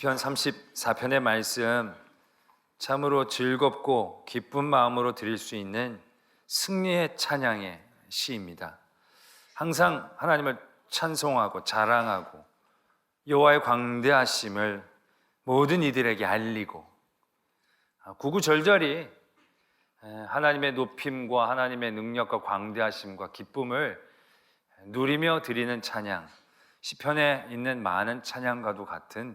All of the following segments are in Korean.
시편 34편의 말씀, 참으로 즐겁고 기쁜 마음으로 드릴 수 있는 승리의 찬양의 시입니다. 항상 하나님을 찬송하고 자랑하고 여호와의 광대하심을 모든 이들에게 알리고 구구절절히 하나님의 높임과 하나님의 능력과 광대하심과 기쁨을 누리며 드리는 찬양, 시편에 있는 많은 찬양과도 같은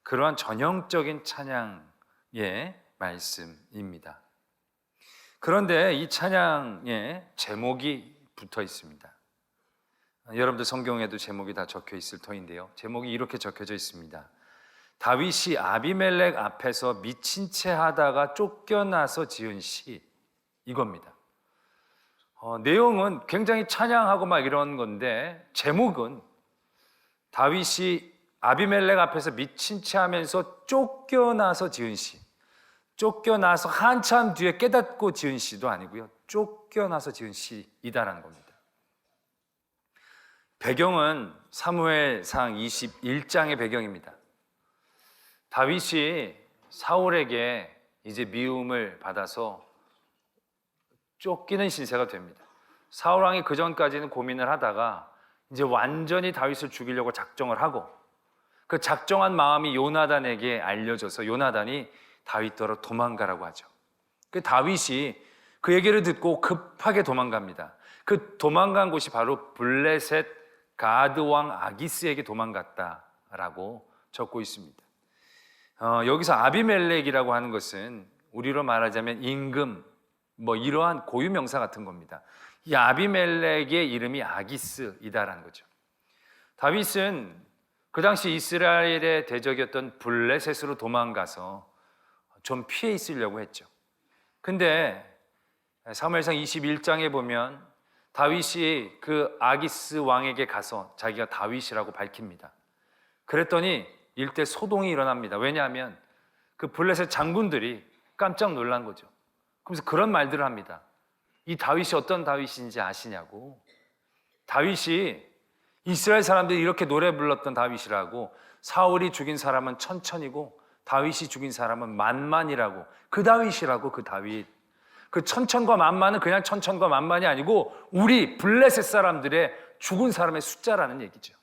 그러한 전형적인 찬양의 말씀입니다. 그런데 이 찬양에 제목이 붙어 있습니다. 여러분들 성경에도 제목이 다 적혀 있을 터인데요, 제목이 이렇게 적혀져 있습니다. 다윗이 아비멜렉 앞에서 미친 채 하다가 쫓겨나서 지은 시, 이겁니다. 내용은 굉장히 찬양하고 막 이런 건데, 제목은 다윗이 아비멜렉 앞에서 미친 채 하면서 쫓겨나서 지은 시, 쫓겨나서 한참 뒤에 깨닫고 지은 시도 아니고요, 쫓겨나서 지은 시이다라는 겁니다. 배경은 사무엘상 21장의 배경입니다. 다윗이 사울에게 이제 미움을 받아서 쫓기는 신세가 됩니다. 사울 왕이 그 전까지는 고민을 하다가 이제 완전히 다윗을 죽이려고 작정을 하고, 그 작정한 마음이 요나단에게 알려져서 요나단이 다윗더러 도망가라고 하죠. 그 다윗이 그 얘기를 듣고 급하게 도망갑니다. 그 도망간 곳이 바로 블레셋 가드 왕 아기스에게 도망갔다라고 적고 있습니다. 여기서 아비멜렉이라고 하는 것은 우리로 말하자면 임금, 이러한 고유명사 같은 겁니다. 이 아비멜렉의 이름이 아기스이다라는 거죠. 다윗은 그 당시 이스라엘의 대적이었던 블레셋으로 도망가서 좀 피해 있으려고 했죠. 근데 사무엘상 21장에 보면 다윗이 그 아기스 왕에게 가서 자기가 다윗이라고 밝힙니다. 그랬더니 일대 소동이 일어납니다. 왜냐하면 그 블레셋 장군들이 깜짝 놀란 거죠. 그래서 그런 말들을 합니다. 이 다윗이 어떤 다윗인지 아시냐고. 다윗이 이스라엘 사람들이 이렇게 노래 불렀던 다윗이라고, 사울이 죽인 사람은 천천이고 다윗이 죽인 사람은 만만이라고. 그 다윗이라고, 그 다윗. 그 천천과 만만은 그냥 천천과 만만이 아니고 우리 블레셋 사람들의 죽은 사람의 숫자라는 얘기죠.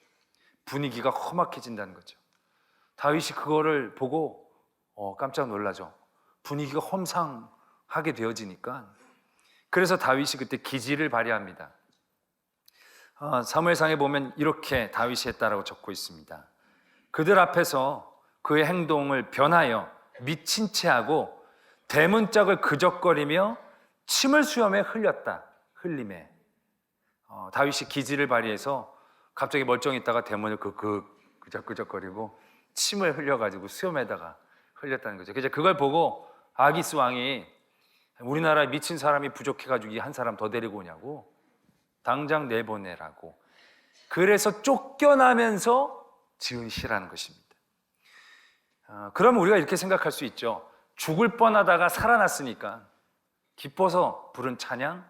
분위기가 험악해진다는 거죠. 다윗이 그거를 보고 깜짝 놀라죠. 분위기가 험상하게 되어지니까. 그래서 다윗이 그때 기지를 발휘합니다. 사무엘상에 보면 이렇게 다윗이 했다라고 적고 있습니다. 그들 앞에서 그의 행동을 변하여 미친 채 하고 대문짝을 그적거리며 침을 수염에 흘렸다. 흘림에. 다윗이 기지를 발휘해서 갑자기 멀쩡히 있다가 대문을 그적그적거리고 침을 흘려가지고 수염에다가 흘렸다는 거죠. 그래서 그걸 보고 아기스 왕이 우리나라에 미친 사람이 부족해가지고 이 한 사람 더 데리고 오냐고, 당장 내보내라고. 그래서 쫓겨나면서 지은 시라는 것입니다. 그러면 우리가 이렇게 생각할 수 있죠. 죽을 뻔하다가 살아났으니까 기뻐서 부른 찬양?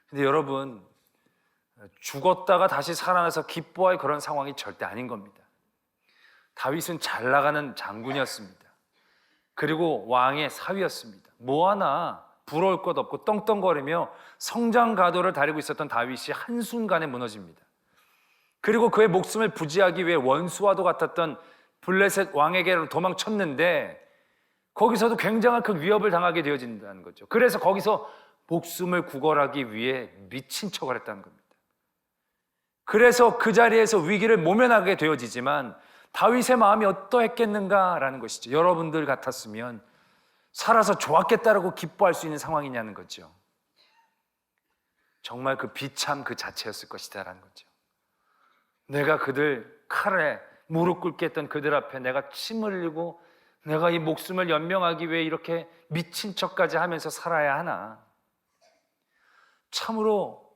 근데 여러분, 죽었다가 다시 살아나서 기뻐할 그런 상황이 절대 아닌 겁니다. 다윗은 잘 나가는 장군이었습니다. 그리고 왕의 사위였습니다. 뭐 하나 부러울 것 없고 떵떵거리며 성장 가도를 다리고 있었던 다윗이 한순간에 무너집니다. 그리고 그의 목숨을 부지하기 위해 원수와도 같았던 블레셋 왕에게로 도망쳤는데 거기서도 굉장한 그 위협을 당하게 되어진다는 거죠. 그래서 거기서 목숨을 구걸하기 위해 미친 척을 했다는 겁니다. 그래서 그 자리에서 위기를 모면하게 되어지지만 다윗의 마음이 어떠했겠는가라는 것이죠. 여러분들 같았으면 살아서 좋았겠다라고 기뻐할 수 있는 상황이냐는 거죠. 정말 그 비참 그 자체였을 것이다라는 거죠. 내가 그들 칼에 무릎 꿇게 했던 그들 앞에 내가 침을 흘리고 내가 이 목숨을 연명하기 위해 이렇게 미친 척까지 하면서 살아야 하나. 참으로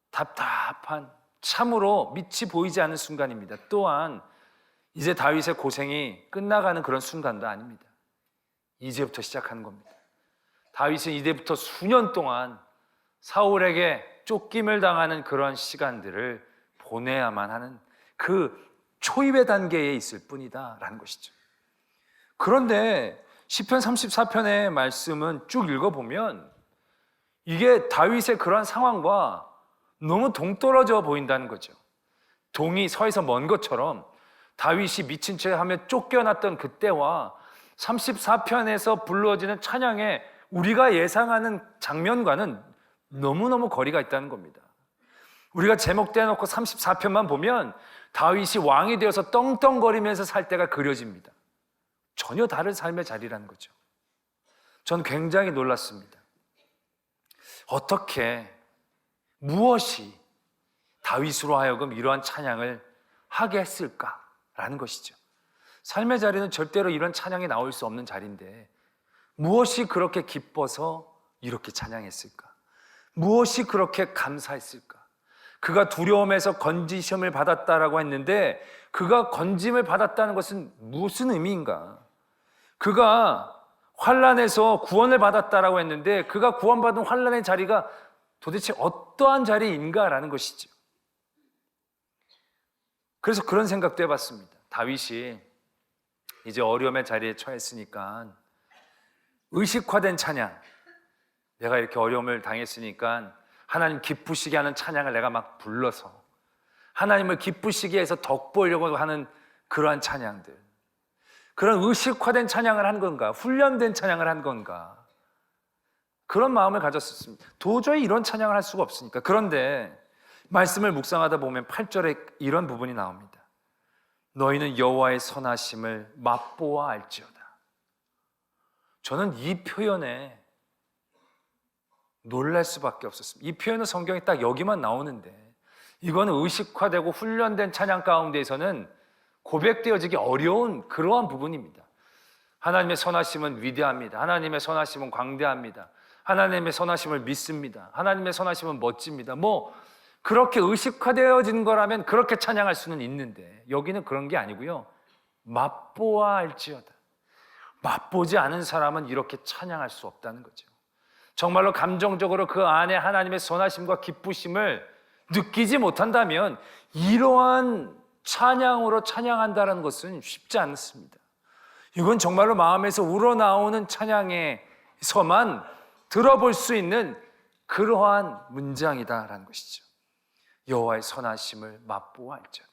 답답한, 참으로 밑이 보이지 않는 순간입니다. 또한 이제 다윗의 고생이 끝나가는 그런 순간도 아닙니다. 이제부터 시작하는 겁니다. 다윗은 이제부터 수년 동안 사울에게 쫓김을 당하는 그런 시간들을 보내야만 하는 그 초입의 단계에 있을 뿐이다 라는 것이죠. 그런데 시편 34편의 말씀은 쭉 읽어보면 이게 다윗의 그러한 상황과 너무 동떨어져 보인다는 거죠. 동이 서에서 먼 것처럼 다윗이 미친 척 하며 쫓겨났던 그때와 34편에서 불러지는 찬양에 우리가 예상하는 장면과는 너무너무 거리가 있다는 겁니다. 우리가 제목 떼놓고 34편만 보면 다윗이 왕이 되어서 떵떵거리면서 살 때가 그려집니다. 전혀 다른 삶의 자리라는 거죠. 전 굉장히 놀랐습니다. 어떻게, 무엇이 다윗으로 하여금 이러한 찬양을 하게 했을까라는 것이죠. 삶의 자리는 절대로 이런 찬양이 나올 수 없는 자리인데 무엇이 그렇게 기뻐서 이렇게 찬양했을까? 무엇이 그렇게 감사했을까? 그가 두려움에서 건지심을 받았다라고 했는데 그가 건짐을 받았다는 것은 무슨 의미인가? 그가 환난에서 구원을 받았다라고 했는데 그가 구원받은 환난의 자리가 도대체 어떠한 자리인가라는 것이죠. 그래서 그런 생각도 해봤습니다. 다윗이 이제 어려움의 자리에 처했으니까 의식화된 찬양, 내가 이렇게 어려움을 당했으니까 하나님 기쁘시게 하는 찬양을 내가 막 불러서 하나님을 기쁘시게 해서 덕보려고 하는 그러한 찬양들, 그런 의식화된 찬양을 한 건가? 훈련된 찬양을 한 건가? 그런 마음을 가졌었습니다. 도저히 이런 찬양을 할 수가 없으니까. 그런데 말씀을 묵상하다 보면 8절에 이런 부분이 나옵니다. 너희는 여호와의 선하심을 맛보아 알지어다. 저는 이 표현에 놀랄 수밖에 없었습니다. 이 표현은 성경에 딱 여기만 나오는데 이거는 의식화되고 훈련된 찬양 가운데에서는 고백되어지기 어려운 그러한 부분입니다. 하나님의 선하심은 위대합니다. 하나님의 선하심은 광대합니다. 하나님의 선하심을 믿습니다. 하나님의 선하심은 멋집니다. 그렇게 의식화되어진 거라면 그렇게 찬양할 수는 있는데 여기는 그런 게 아니고요. 맛보아 알지어다. 맛보지 않은 사람은 이렇게 찬양할 수 없다는 거죠. 정말로 감정적으로 그 안에 하나님의 선하심과 기쁘심을 느끼지 못한다면 이러한 찬양으로 찬양한다는 것은 쉽지 않습니다. 이건 정말로 마음에서 우러나오는 찬양에서만 들어볼 수 있는 그러한 문장이다라는 것이죠. 여호와의 선하심을 맛보아 알지어다.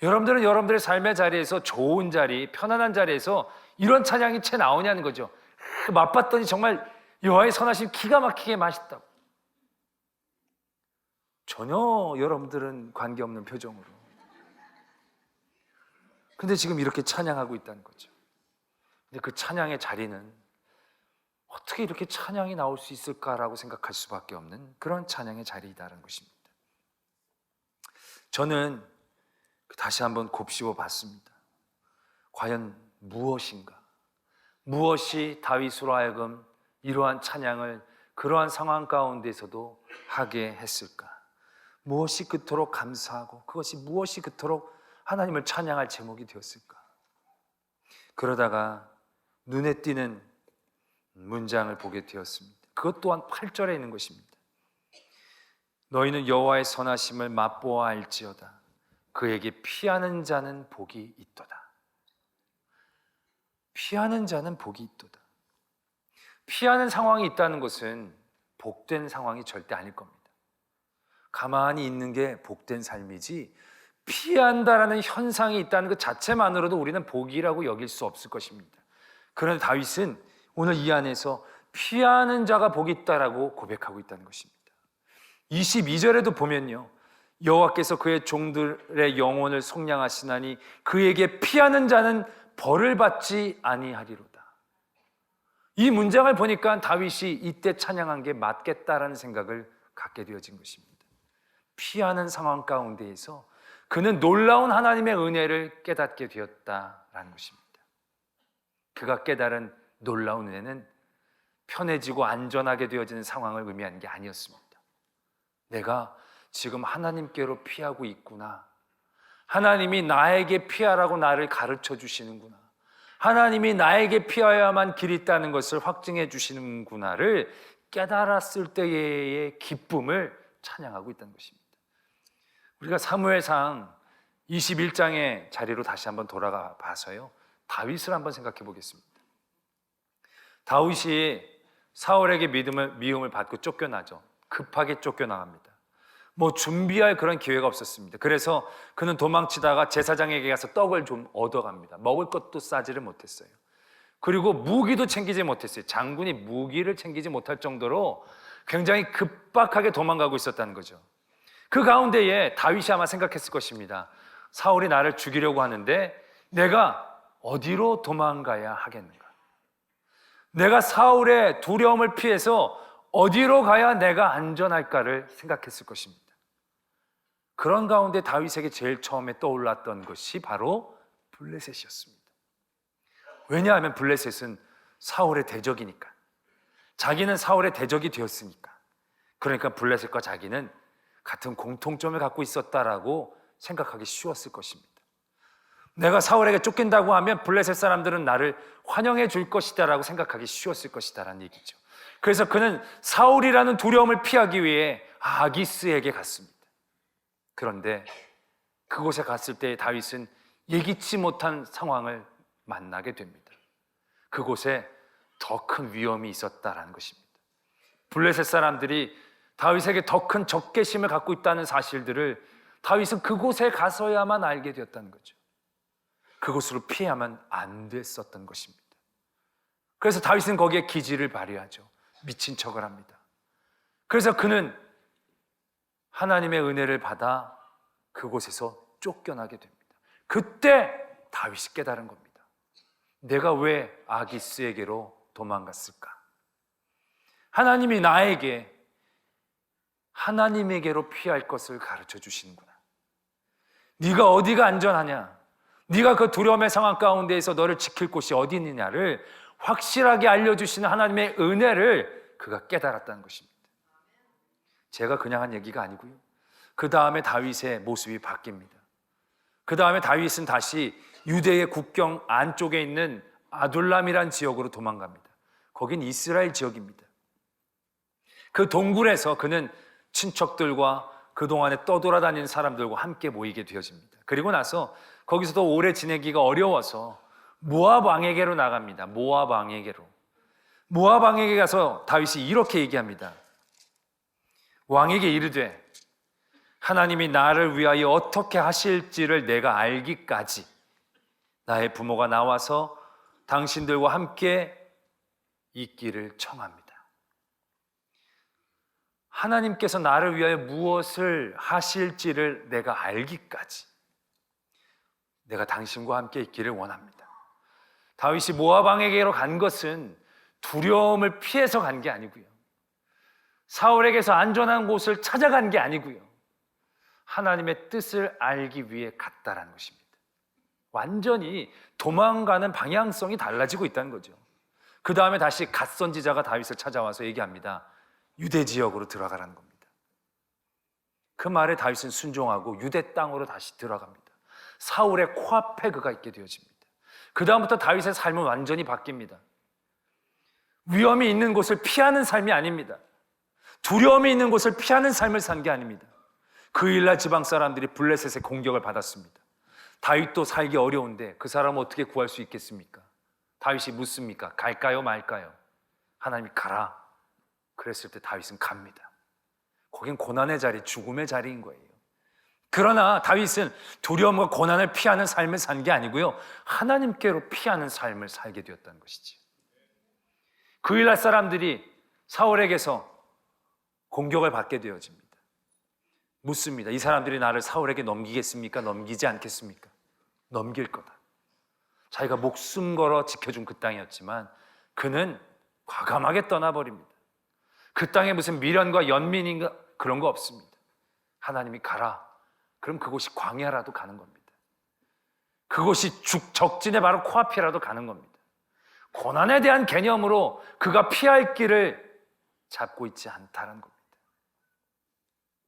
여러분들은 여러분들의 삶의 자리에서 좋은 자리, 편안한 자리에서 이런 찬양이 채 나오냐는 거죠. 맛봤더니 정말 여호와의 선하심 기가 막히게 맛있다고. 전혀 여러분들은 관계없는 표정으로. 근데 지금 이렇게 찬양하고 있다는 거죠. 근데 그 찬양의 자리는 어떻게 이렇게 찬양이 나올 수 있을까라고 생각할 수밖에 없는 그런 찬양의 자리이다라는 것입니다. 저는 다시 한번 곱씹어 봤습니다. 과연 무엇인가? 무엇이 다윗으로 하여금 이러한 찬양을 그러한 상황 가운데서도 하게 했을까? 무엇이 그토록 감사하고 그것이 무엇이 그토록 하나님을 찬양할 제목이 되었을까? 그러다가 눈에 띄는 문장을 보게 되었습니다. 그것 또한 8절에 있는 것입니다. 너희는 여호와의 선하심을 맛보아 알지어다. 그에게 피하는 자는 복이 있도다. 피하는 자는 복이 있도다. 피하는 상황이 있다는 것은 복된 상황이 절대 아닐 겁니다. 가만히 있는 게 복된 삶이지 피한다라는 현상이 있다는 것 자체만으로도 우리는 복이라고 여길 수 없을 것입니다. 그런데 다윗은 오늘 이 안에서 피하는 자가 복이 있다라고 고백하고 있다는 것입니다. 22절에도 보면요, 여호와께서 그의 종들의 영혼을 속량하시나니 그에게 피하는 자는 벌을 받지 아니하리로다. 이 문장을 보니까 다윗이 이때 찬양한 게 맞겠다라는 생각을 갖게 되어진 것입니다. 피하는 상황 가운데에서 그는 놀라운 하나님의 은혜를 깨닫게 되었다라는 것입니다. 그가 깨달은 놀라운 은혜는 편해지고 안전하게 되어지는 상황을 의미하는 게 아니었습니다. 내가 지금 하나님께로 피하고 있구나. 하나님이 나에게 피하라고 나를 가르쳐 주시는구나. 하나님이 나에게 피하여야만 길이 있다는 것을 확증해 주시는구나를 깨달았을 때의 기쁨을 찬양하고 있다는 것입니다. 우리가 사무엘상 21장의 자리로 다시 한번 돌아가 봐서요, 다윗을 한번 생각해 보겠습니다. 다윗이 사울에게 미움을 받고 쫓겨나죠. 급하게 쫓겨나갑니다. 뭐 준비할 그런 기회가 없었습니다. 그래서 그는 도망치다가 제사장에게 가서 떡을 좀 얻어갑니다. 먹을 것도 싸지를 못했어요. 그리고 무기도 챙기지 못했어요. 장군이 무기를 챙기지 못할 정도로 굉장히 급박하게 도망가고 있었다는 거죠. 그 가운데에 다윗이 아마 생각했을 것입니다. 사울이 나를 죽이려고 하는데 내가 어디로 도망가야 하겠는가? 내가 사울의 두려움을 피해서 어디로 가야 내가 안전할까를 생각했을 것입니다. 그런 가운데 다윗에게 제일 처음에 떠올랐던 것이 바로 블레셋이었습니다. 왜냐하면 블레셋은 사울의 대적이니까. 자기는 사울의 대적이 되었으니까. 그러니까 블레셋과 자기는 같은 공통점을 갖고 있었다라고 생각하기 쉬웠을 것입니다. 내가 사울에게 쫓긴다고 하면 블레셋 사람들은 나를 환영해 줄 것이다라고 생각하기 쉬웠을 것이다라는 얘기죠. 그래서 그는 사울이라는 두려움을 피하기 위해 아기스에게 갔습니다. 그런데 그곳에 갔을 때 다윗은 예기치 못한 상황을 만나게 됩니다. 그곳에 더 큰 위험이 있었다라는 것입니다. 블레셋 사람들이 다윗에게 더 큰 적개심을 갖고 있다는 사실들을 다윗은 그곳에 가서야만 알게 되었다는 거죠. 그곳으로 피해야만 안 됐었던 것입니다. 그래서 다윗은 거기에 기지를 발휘하죠. 미친 척을 합니다. 그래서 그는 하나님의 은혜를 받아 그곳에서 쫓겨나게 됩니다. 그때 다윗이 깨달은 겁니다. 내가 왜 아기스에게로 도망갔을까? 하나님이 나에게 하나님에게로 피할 것을 가르쳐 주시는구나. 네가 어디가 안전하냐? 네가 그 두려움의 상황 가운데에서 너를 지킬 곳이 어디 있느냐를 확실하게 알려주시는 하나님의 은혜를 그가 깨달았다는 것입니다. 제가 그냥 한 얘기가 아니고요. 그 다음에 다윗의 모습이 바뀝니다. 그 다음에 다윗은 다시 유대의 국경 안쪽에 있는 아둘람이란 지역으로 도망갑니다. 거긴 이스라엘 지역입니다. 그 동굴에서 그는 친척들과 그동안에 떠돌아다니는 사람들과 함께 모이게 되어집니다. 그리고 나서 거기서도 오래 지내기가 어려워서 모압 왕에게로 나갑니다. 모압 왕에게로. 모압 왕에게 가서 다윗이 이렇게 얘기합니다. 왕에게 이르되 하나님이 나를 위하여 어떻게 하실지를 내가 알기까지 나의 부모가 나와서 당신들과 함께 있기를 청합니다. 하나님께서 나를 위하여 무엇을 하실지를 내가 알기까지 내가 당신과 함께 있기를 원합니다. 다윗이 모압 왕에게로 간 것은 두려움을 피해서 간 게 아니고요. 사울에게서 안전한 곳을 찾아간 게 아니고요. 하나님의 뜻을 알기 위해 갔다라는 것입니다. 완전히 도망가는 방향성이 달라지고 있다는 거죠. 그 다음에 다시 갓선지자가 다윗을 찾아와서 얘기합니다. 유대 지역으로 들어가라는 겁니다. 그 말에 다윗은 순종하고 유대 땅으로 다시 들어갑니다. 사울의 코앞에 그가 있게 되어집니다. 그 다음부터 다윗의 삶은 완전히 바뀝니다. 위험이 있는 곳을 피하는 삶이 아닙니다. 두려움이 있는 곳을 피하는 삶을 산 게 아닙니다. 그 일날 지방 사람들이 블레셋의 공격을 받았습니다. 다윗도 살기 어려운데 그 사람을 어떻게 구할 수 있겠습니까? 다윗이 묻습니까? 갈까요 말까요? 하나님이 가라. 그랬을 때 다윗은 갑니다. 거긴 고난의 자리, 죽음의 자리인 거예요. 그러나 다윗은 두려움과 고난을 피하는 삶을 산 게 아니고요, 하나님께로 피하는 삶을 살게 되었다는 것이지. 그 일날 사람들이 사울에게서 공격을 받게 되어집니다. 묻습니다. 이 사람들이 나를 사울에게 넘기겠습니까? 넘기지 않겠습니까? 넘길 거다. 자기가 목숨 걸어 지켜준 그 땅이었지만 그는 과감하게 떠나버립니다. 그 땅에 무슨 미련과 연민인가 그런 거 없습니다. 하나님이 가라. 그럼 그곳이 광야라도 가는 겁니다. 그곳이 적진의 바로 코앞이라도 가는 겁니다. 고난에 대한 개념으로 그가 피할 길을 잡고 있지 않다는 겁니다.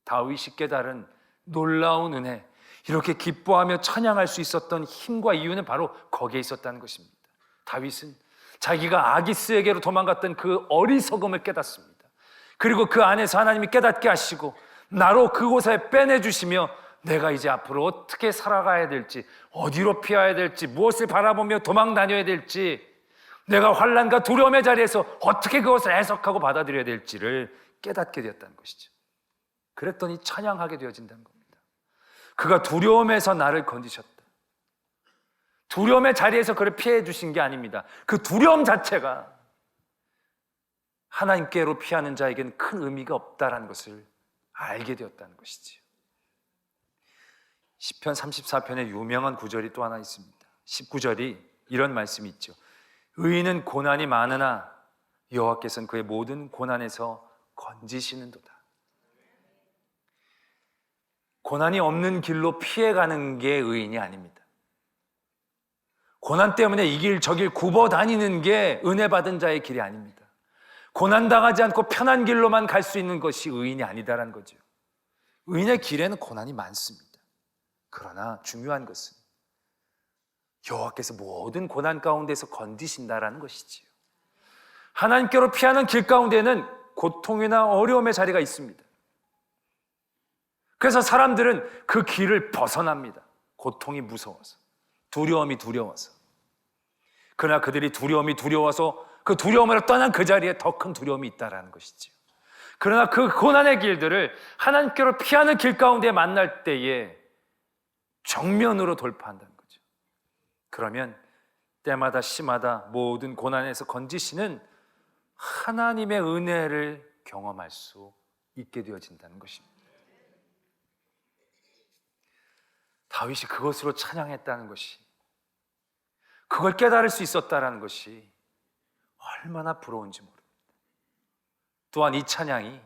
다윗이 깨달은 놀라운 은혜, 이렇게 기뻐하며 찬양할 수 있었던 힘과 이유는 바로 거기에 있었다는 것입니다. 다윗은 자기가 아기스에게로 도망갔던 그 어리석음을 깨닫습니다. 그리고 그 안에서 하나님이 깨닫게 하시고 나로 그곳에 빼내주시며 내가 이제 앞으로 어떻게 살아가야 될지, 어디로 피해야 될지, 무엇을 바라보며 도망 다녀야 될지, 내가 환난과 두려움의 자리에서 어떻게 그것을 해석하고 받아들여야 될지를 깨닫게 되었다는 것이죠. 그랬더니 찬양하게 되어진다는 겁니다. 그가 두려움에서 나를 건지셨다. 두려움의 자리에서 그를 피해 주신 게 아닙니다. 그 두려움 자체가 하나님께로 피하는 자에게는 큰 의미가 없다는 것을 알게 되었다는 것이지요. 시편 34편에 유명한 구절이 또 하나 있습니다. 19절이 이런 말씀이 있죠. 의인은 고난이 많으나 여호와께서는 그의 모든 고난에서 건지시는도다. 고난이 없는 길로 피해가는 게 의인이 아닙니다. 고난 때문에 이 길 저 길 굽어 다니는 게 은혜 받은 자의 길이 아닙니다. 고난당하지 않고 편한 길로만 갈 수 있는 것이 의인이 아니다라는 거죠. 의인의 길에는 고난이 많습니다. 그러나 중요한 것은 여호와께서 모든 고난 가운데서 건지신다라는 것이지요. 하나님께로 피하는 길 가운데는 고통이나 어려움의 자리가 있습니다. 그래서 사람들은 그 길을 벗어납니다. 고통이 무서워서, 두려움이 두려워서. 그러나 그들이 두려움이 두려워서 그 두려움으로 떠난 그 자리에 더 큰 두려움이 있다는 것이지요. 그러나 그 고난의 길들을 하나님께로 피하는 길 가운데 만날 때에 정면으로 돌파한다는 거죠. 그러면 때마다 시마다 모든 고난에서 건지시는 하나님의 은혜를 경험할 수 있게 되어진다는 것입니다. 다윗이 그것으로 찬양했다는 것이, 그걸 깨달을 수 있었다는 것이 얼마나 부러운지 모릅니다. 또한 이 찬양이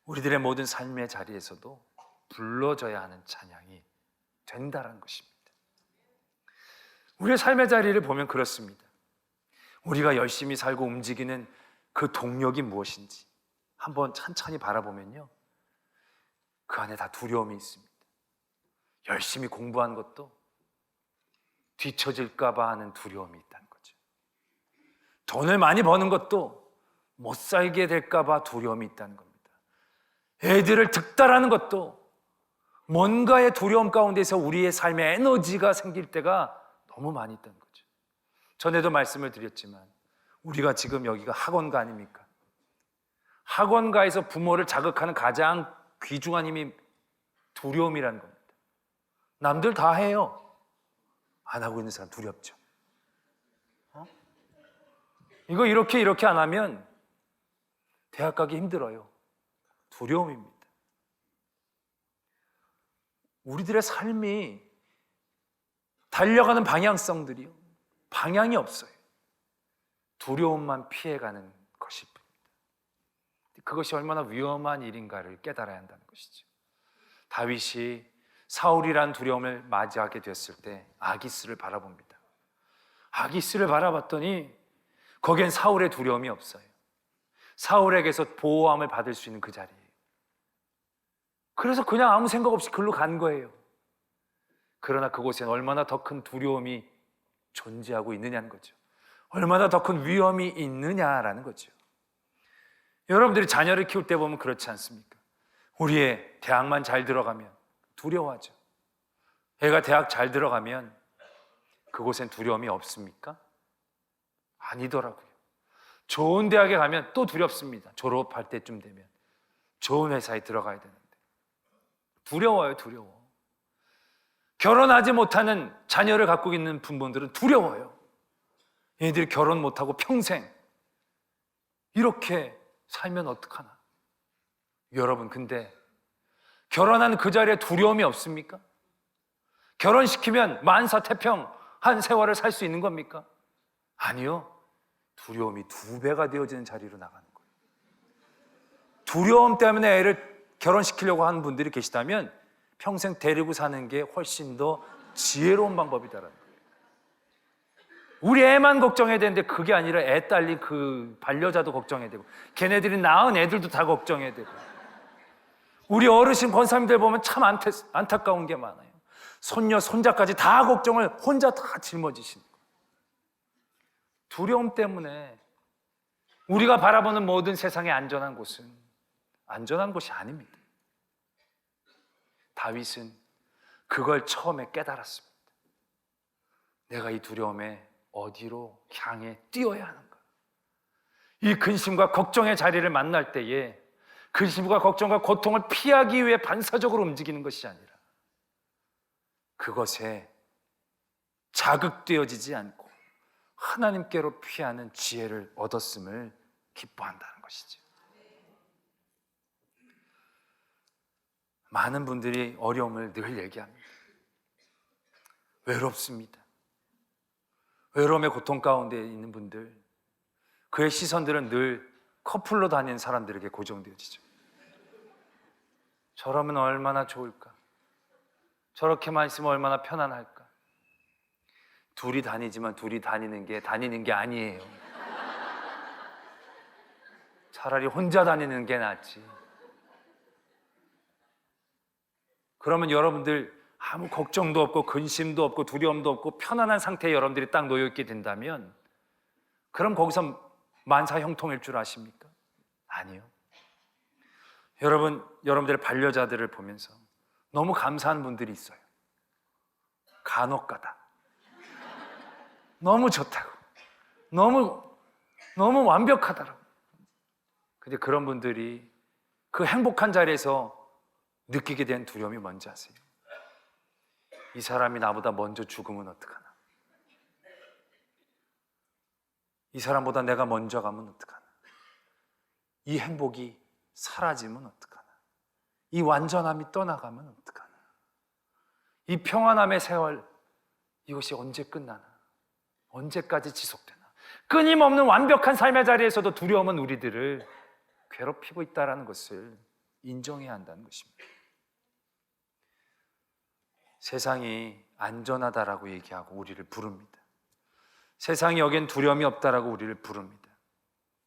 우리들의 모든 삶의 자리에서도 불러져야 하는 찬양이 된다는 것입니다. 우리의 삶의 자리를 보면 그렇습니다. 우리가 열심히 살고 움직이는 그 동력이 무엇인지 한번 천천히 바라보면요, 그 안에 다 두려움이 있습니다. 열심히 공부한 것도 뒤처질까 봐 하는 두려움이 있다는 거죠. 돈을 많이 버는 것도 못 살게 될까 봐 두려움이 있다는 겁니다. 애들을 득달하는 것도 뭔가의 두려움 가운데서 우리의 삶에 에너지가 생길 때가 너무 많이 있다는 거죠. 전에도 말씀을 드렸지만 우리가 지금 여기가 학원가 아닙니까? 학원가에서 부모를 자극하는 가장 귀중한 힘이 두려움이라는 겁니다. 남들 다 해요. 안 하고 있는 사람 두렵죠. 이거 이렇게 안 하면 대학 가기 힘들어요. 두려움입니다. 우리들의 삶이 달려가는 방향성들이요, 방향이 없어요. 두려움만 피해가는 것일 뿐입니다. 그것이 얼마나 위험한 일인가를 깨달아야 한다는 것이죠. 다윗이 사울이란 두려움을 맞이하게 됐을 때 아기스를 바라봅니다. 아기스를 바라봤더니 거기엔 사울의 두려움이 없어요. 사울에게서 보호함을 받을 수 있는 그 자리예요. 그래서 그냥 아무 생각 없이 글로 간 거예요. 그러나 그곳엔 얼마나 더 큰 두려움이 존재하고 있느냐는 거죠. 얼마나 더 큰 위험이 있느냐라는 거죠. 여러분들이 자녀를 키울 때 보면 그렇지 않습니까? 우리의 대학만 잘 들어가면 두려워하죠. 애가 대학 잘 들어가면 그곳엔 두려움이 없습니까? 아니더라고요. 좋은 대학에 가면 또 두렵습니다. 졸업할 때쯤 되면 좋은 회사에 들어가야 되는데 두려워요. 두려워. 결혼하지 못하는 자녀를 갖고 있는 부모들은 두려워요. 얘들이 결혼 못하고 평생 이렇게 살면 어떡하나. 여러분, 근데 결혼한 그 자리에 두려움이 없습니까? 결혼시키면 만사태평한 세월을 살 수 있는 겁니까? 아니요. 두려움이 2배가 되어지는 자리로 나가는 거예요. 두려움 때문에 애를 결혼시키려고 하는 분들이 계시다면 평생 데리고 사는 게 훨씬 더 지혜로운 방법이다라는 거예요. 우리 애만 걱정해야 되는데 그게 아니라 애 딸린 그 반려자도 걱정해야 되고 걔네들이 낳은 애들도 다 걱정해야 되고, 우리 어르신 권사님들 보면 참 안타까운 게 많아요. 손녀 손자까지 다 걱정을 혼자 다 짊어지시는 거예요. 두려움 때문에 우리가 바라보는 모든 세상의 안전한 곳은 안전한 곳이 아닙니다. 다윗은 그걸 처음에 깨달았습니다. 내가 이 두려움에 어디로 향해 뛰어야 하는가? 이 근심과 걱정의 자리를 만날 때에 근심과 걱정과 고통을 피하기 위해 반사적으로 움직이는 것이 아니라 그것에 자극되어지지 않고 하나님께로 피하는 지혜를 얻었음을 기뻐한다는 것이죠. 많은 분들이 어려움을 늘 얘기합니다. 외롭습니다. 외로움의 고통 가운데 있는 분들, 그의 시선들은 늘 커플로 다니는 사람들에게 고정되어지죠. 저러면 얼마나 좋을까? 저렇게만 있으면 얼마나 편안할까? 둘이 다니지만 둘이 다니는 게 아니에요. 차라리 혼자 다니는 게 낫지. 그러면 여러분들 아무 걱정도 없고 근심도 없고 두려움도 없고 편안한 상태에 여러분들이 딱 놓여 있게 된다면 그럼 거기서 만사형통일 줄 아십니까? 아니요. 여러분들의 반려자들을 보면서 너무 감사한 분들이 있어요. 간혹가다. 너무 좋다고. 너무 완벽하다라고. 근데 그런 분들이 그 행복한 자리에서 느끼게 된 두려움이 뭔지 아세요? 이 사람이 나보다 먼저 죽으면 어떡하나? 이 사람보다 내가 먼저 가면 어떡하나? 이 행복이 사라지면 어떡하나? 이 완전함이 떠나가면 어떡하나? 이 평안함의 세월, 이것이 언제 끝나나? 언제까지 지속되나? 끊임없는 완벽한 삶의 자리에서도 두려움은 우리들을 괴롭히고 있다는 것을 인정해야 한다는 것입니다. 세상이 안전하다라고 얘기하고 우리를 부릅니다. 세상이 여긴 두려움이 없다라고 우리를 부릅니다.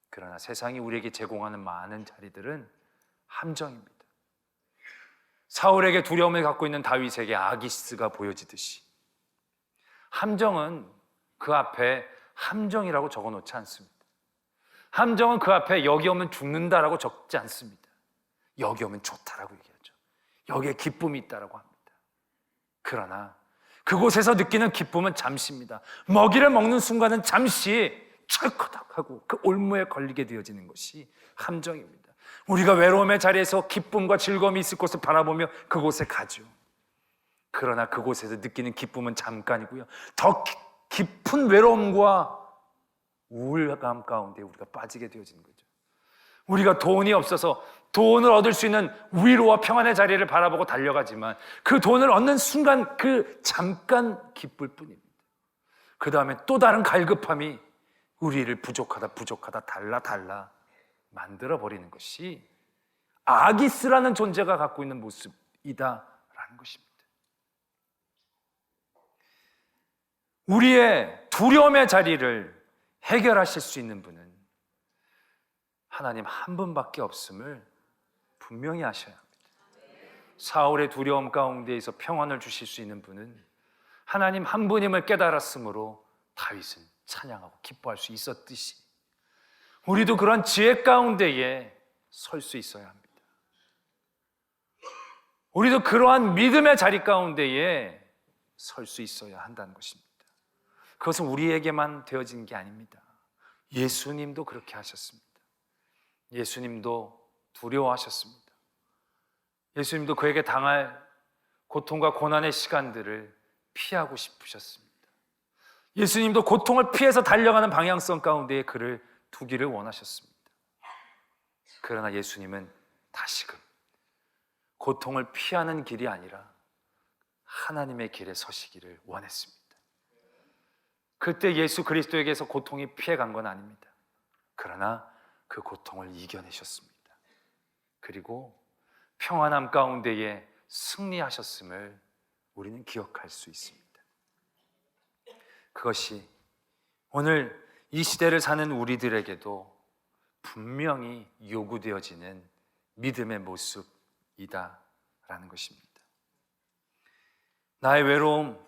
그러나 세상이 우리에게 제공하는 많은 자리들은 함정입니다. 사울에게 두려움을 갖고 있는 다윗에게 아기스가 보여지듯이 함정은 그 앞에 함정이라고 적어놓지 않습니다. 함정은 그 앞에 여기 오면 죽는다라고 적지 않습니다. 여기 오면 좋다라고 얘기하죠. 여기에 기쁨이 있다라고 합니다. 그러나 그곳에서 느끼는 기쁨은 잠시입니다. 먹이를 먹는 순간은 잠시 철커덕하고 그 올무에 걸리게 되어지는 것이 함정입니다. 우리가 외로움의 자리에서 기쁨과 즐거움이 있을 곳을 바라보며 그곳에 가죠. 그러나 그곳에서 느끼는 기쁨은 잠깐이고요. 더 깊은 외로움과 우울감 가운데 우리가 빠지게 되어지는 거죠. 우리가 돈이 없어서 돈을 얻을 수 있는 위로와 평안의 자리를 바라보고 달려가지만 그 돈을 얻는 순간 그 잠깐 기쁠 뿐입니다. 그 다음에 또 다른 갈급함이 우리를 부족하다 달라 만들어버리는 것이 아기스라는 존재가 갖고 있는 모습이다라는 것입니다. 우리의 두려움의 자리를 해결하실 수 있는 분은 하나님 한 분밖에 없음을 분명히 아셔야 합니다. 사울의 두려움 가운데에서 평안을 주실 수 있는 분은 하나님 한 분임을 깨달았으므로 다윗은 찬양하고 기뻐할 수 있었듯이 우리도 그런 지혜 가운데에 설 수 있어야 합니다. 우리도 그러한 믿음의 자리 가운데에 설 수 있어야 한다는 것입니다. 그것은 우리에게만 되어진 게 아닙니다. 예수님도 그렇게 하셨습니다. 예수님도 두려워하셨습니다. 예수님도 그에게 당할 고통과 고난의 시간들을 피하고 싶으셨습니다. 예수님도 고통을 피해서 달려가는 방향성 가운데에 그를 두기를 원하셨습니다. 그러나 예수님은 다시금 고통을 피하는 길이 아니라 하나님의 길에 서시기를 원했습니다. 그때 예수 그리스도에게서 고통이 피해간 건 아닙니다. 그러나 그 고통을 이겨내셨습니다. 그리고 평안함 가운데에 승리하셨음을 우리는 기억할 수 있습니다. 그것이 오늘 이 시대를 사는 우리들에게도 분명히 요구되어지는 믿음의 모습이다라는 것입니다. 나의 외로움,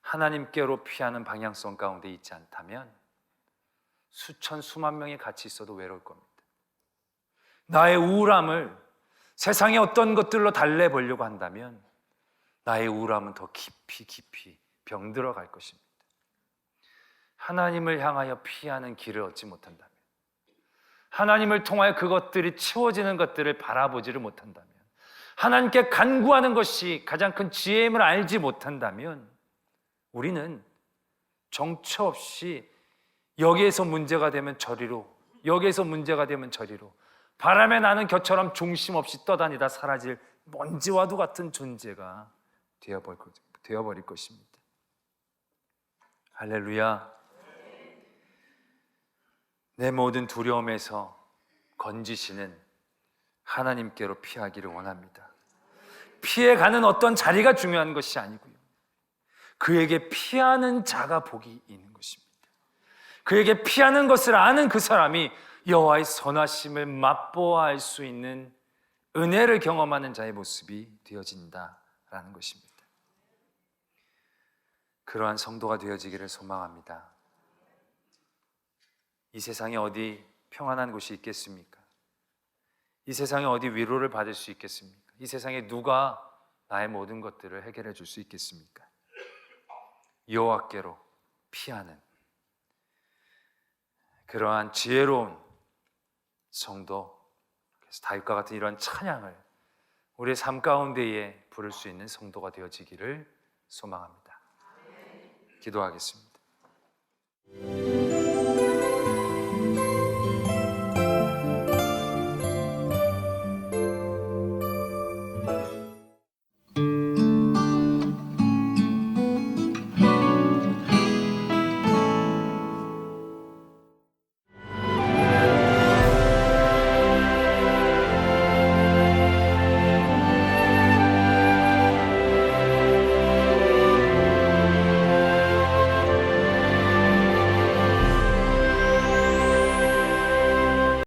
하나님께로 피하는 방향성 가운데 있지 않다면 수천 수만 명이 같이 있어도 외로울 겁니다. 나의 우울함을 세상의 어떤 것들로 달래보려고 한다면 나의 우울함은 더 깊이 병들어 갈 것입니다. 하나님을 향하여 피하는 길을 얻지 못한다면, 하나님을 통하여 그것들이 채워지는 것들을 바라보지를 못한다면, 하나님께 간구하는 것이 가장 큰 지혜임을 알지 못한다면 우리는 정처 없이 여기에서 문제가 되면 저리로, 여기에서 문제가 되면 저리로, 바람에 나는 겨처럼 중심 없이 떠다니다 사라질 먼지와도 같은 존재가 되어버릴 것입니다. 할렐루야. 내 모든 두려움에서 건지시는 하나님께로 피하기를 원합니다. 피해가는 어떤 자리가 중요한 것이 아니고요, 그에게 피하는 자가 복이 있는 것입니다. 그에게 피하는 것을 아는 그 사람이 여호와의 선하심을 맛보아 알 수 있는 은혜를 경험하는 자의 모습이 되어진다라는 것입니다. 그러한 성도가 되어지기를 소망합니다. 이 세상에 어디 평안한 곳이 있겠습니까? 이 세상에 어디 위로를 받을 수 있겠습니까? 이 세상에 누가 나의 모든 것들을 해결해 줄 수 있겠습니까? 여호와께로 피하는 그러한 지혜로운 성도, 그래서 다윗과 같은 이러한 찬양을 우리의 삶 가운데에 부를 수 있는 성도가 되어지기를 소망합니다. 기도하겠습니다.